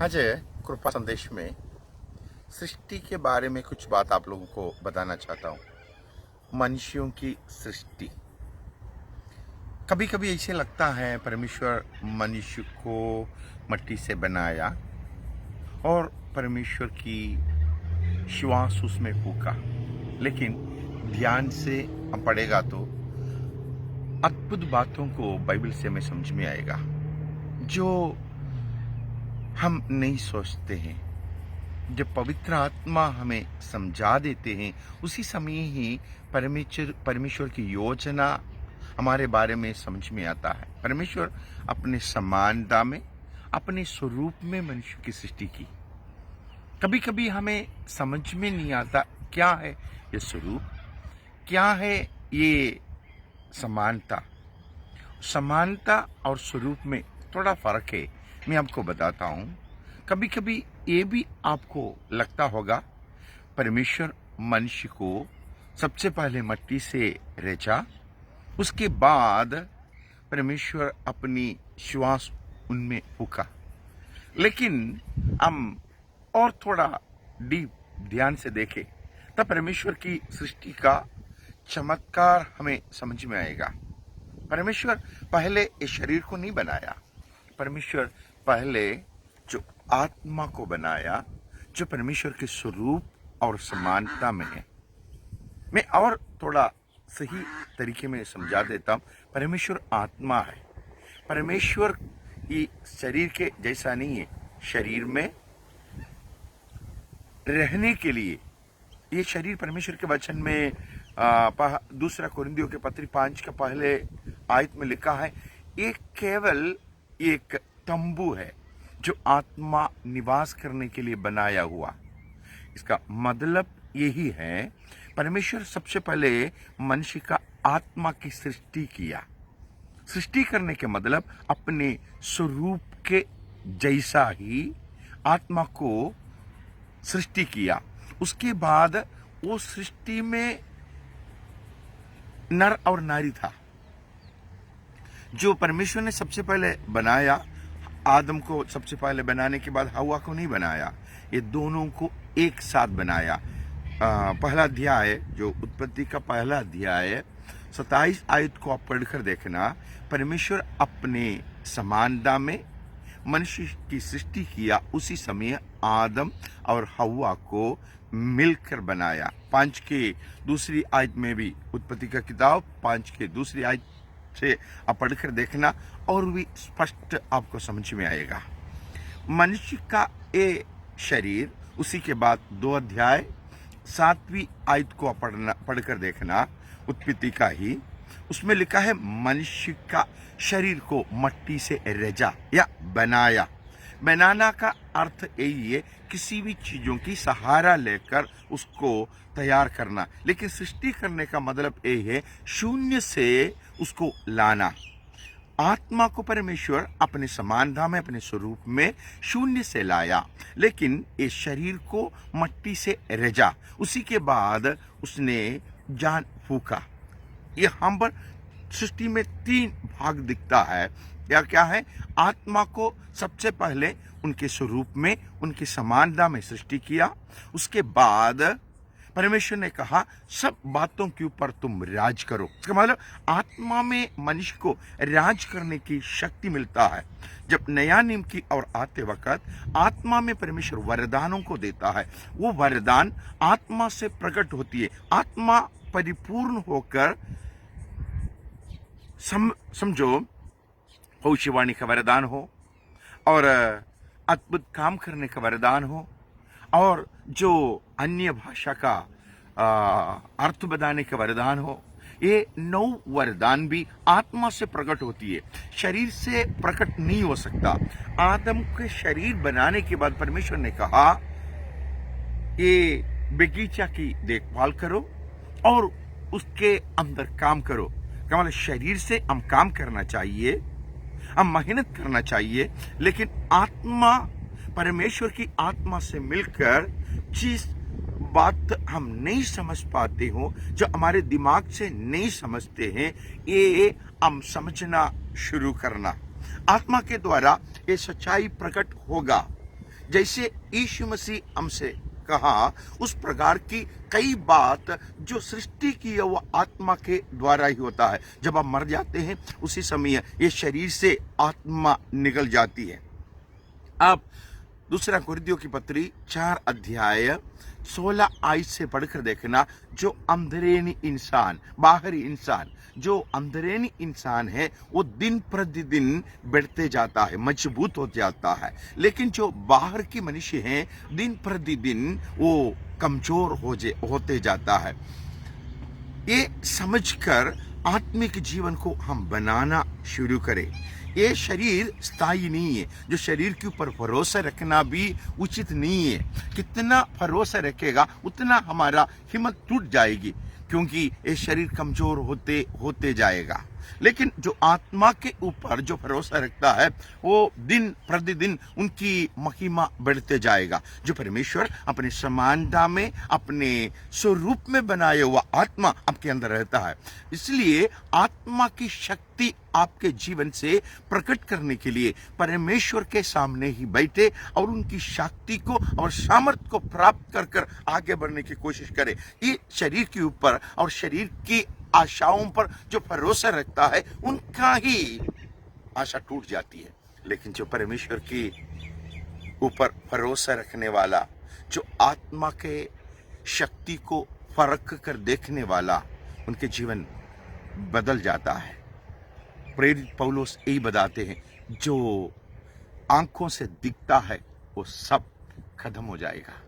आज कृपा संदेश में सृष्टि के बारे में कुछ बात आप लोगों को बताना चाहता हूँ। मनुष्यों की सृष्टि, कभी कभी ऐसे लगता है परमेश्वर मनुष्य को मिट्टी से बनाया और परमेश्वर की श्वास उसमें फूका, लेकिन ध्यान से हम पढ़ेगा तो अद्भुत बातों को बाइबल से हमें समझ में आएगा जो हम नहीं सोचते हैं। जब पवित्र आत्मा हमें समझा देते हैं उसी समय ही परमेश्वर की योजना हमारे बारे में समझ में आता है। परमेश्वर अपने समानता में, अपने स्वरूप में मनुष्य की सृष्टि की। कभी कभी हमें समझ में नहीं आता क्या है ये स्वरूप, क्या है ये समानता। समानता और स्वरूप में थोड़ा फर्क है, मैं आपको बताता हूँ। कभी कभी ये भी आपको लगता होगा परमेश्वर मनुष्य को सबसे पहले मिट्टी से रचा, उसके बाद परमेश्वर अपनी श्वास उनमें फूका। लेकिन हम और थोड़ा डीप ध्यान से देखें तब परमेश्वर की सृष्टि का चमत्कार हमें समझ में आएगा। परमेश्वर पहले इस शरीर को नहीं बनाया, परमेश्वर पहले जो आत्मा को बनाया, जो परमेश्वर के स्वरूप और समानता में है। मैं और थोड़ा सही तरीके में समझा देता हूं। परमेश्वर आत्मा है, परमेश्वर ये शरीर के जैसा नहीं है। शरीर में रहने के लिए ये शरीर परमेश्वर के वचन में दूसरा कोरिन्थियों के पत्री 5 के पहले आयत में लिखा है, ये केवल एक तंबू है जो आत्मा निवास करने के लिए बनाया हुआ। इसका मतलब यही है, परमेश्वर सबसे पहले मनुष्य का आत्मा की सृष्टि किया। सृष्टि करने के मतलब अपने स्वरूप के जैसा ही आत्मा को सृष्टि किया। उसके बाद वो सृष्टि में नर और नारी था। जो परमेश्वर ने सबसे पहले बनाया, आदम को सबसे पहले बनाने के बाद हवा को नहीं बनाया, ये दोनों को एक साथ बनाया। पहला अध्याय जो उत्पत्ति का पहला अध्याय 27 आयत को आप पढ़कर देखना। परमेश्वर अपने समानता में मनुष्य की सृष्टि किया, उसी समय आदम और हवा को मिलकर बनाया। 5 के दूसरी आयत में भी, उत्पत्ति का किताब 5 के दूसरी आयत से आप पढ़कर देखना और भी स्पष्ट आपको समझ में आएगा। मनुष्य का ये शरीर, उसी के बाद 2 अध्याय 7वीं आयत को आप पढ़कर देखना, उत्पत्ति का ही, उसमें लिखा है मनुष्य का शरीर को मिट्टी से रचा या बनाया। बनाना का अर्थ यही है, किसी भी चीजों की सहारा लेकर उसको तैयार करना। लेकिन सृष्टि करने का मतलब यही है, शून्य से उसको लाना। आत्मा को परमेश्वर अपने समानता में, अपने स्वरूप में शून्य से लाया, लेकिन इस शरीर को मिट्टी से रचा। उसी के बाद उसने जान फूका। ये हम पर सृष्टि में 3 भाग दिखता है। या क्या है? आत्मा को सबसे पहले उनके स्वरूप में, उनकी समानता में सृष्टि किया। उसके बाद परमेश्वर ने कहा सब बातों के ऊपर तुम राज करो। इसका मतलब आत्मा में मनुष्य को राज करने की शक्ति मिलता है। जब नया नियम की ओर आते वक्त आत्मा में परमेश्वर वरदानों को देता है। वो वरदान आत्मा से प्रकट होती है। आत्मा परिपूर्ण होकर समझो भविष्यवाणी का वरदान हो, और अद्भुत काम करने का वरदान हो, और जो अन्य भाषा का अर्थ बताने का वरदान हो। ये 9 वरदान भी आत्मा से प्रकट होती है, शरीर से प्रकट नहीं हो सकता। आदम के शरीर बनाने के बाद परमेश्वर ने कहा ये बगीचा की देखभाल करो और उसके अंदर काम करो। मतलब शरीर से हम काम करना चाहिए, हम मेहनत करना चाहिए, लेकिन आत्मा, परमेश्वर की आत्मा से मिलकर जिस बात हम नहीं समझ पाते हो, जो हमारे दिमाग से नहीं समझते हैं, ये हम समझना शुरू करना। आत्मा के द्वारा ये सच्चाई प्रकट होगा। जैसे यीशु मसीह हमसे कहा, उस प्रकार की कई बात जो सृष्टि की है वो आत्मा के द्वारा ही होता है। जब आप मर जाते हैं उसी समय ये शरीर से आत्मा निकल जाती है। आप दूसरा कुरिन्थियों की पत्री 4 अध्याय 16 आयत से पढ़कर देखना, जो अंदरूनी इंसान, बाहरी इंसान, जो अंदरूनी इंसान है वो दिन प्रतिदिन बढ़ते जाता है, मजबूत हो जाता है, लेकिन जो बाहर की मनुष्य है दिन प्रतिदिन वो कमजोर होते जाता है। ये समझकर आत्मिक जीवन को हम बनाना शुरू करें। ये शरीर स्थायी नहीं है, जो शरीर के ऊपर भरोसा रखना भी उचित नहीं है। कितना भरोसा रखेगा उतना हमारा हिम्मत टूट जाएगी, क्योंकि ये शरीर कमजोर होते होते जाएगा। लेकिन जो आत्मा के ऊपर जो भरोसा रखता है वो दिन प्रतिदिन उनकी महिमा बढ़ते जाएगा। जो परमेश्वर अपने समानता में, अपने स्वरूप में बनाया हुआ आत्मा आपके अंदर रहता है, इसलिए आत्मा की शक्ति आपके जीवन से प्रकट करने के लिए परमेश्वर के सामने ही बैठे और उनकी शक्ति को और सामर्थ्य को प्राप्त कर कर आगे बढ़ने की कोशिश करें। ये शरीर के ऊपर और शरीर की आशाओं पर जो भरोसा रखता है उनका ही आशा टूट जाती है। लेकिन जो परमेश्वर की ऊपर भरोसा रखने वाला, जो आत्मा के शक्ति को परख कर देखने वाला, उनके जीवन बदल जाता है। प्रेरित पौलुस यही बताते हैं, जो आंखों से दिखता है वो सब खत्म हो जाएगा।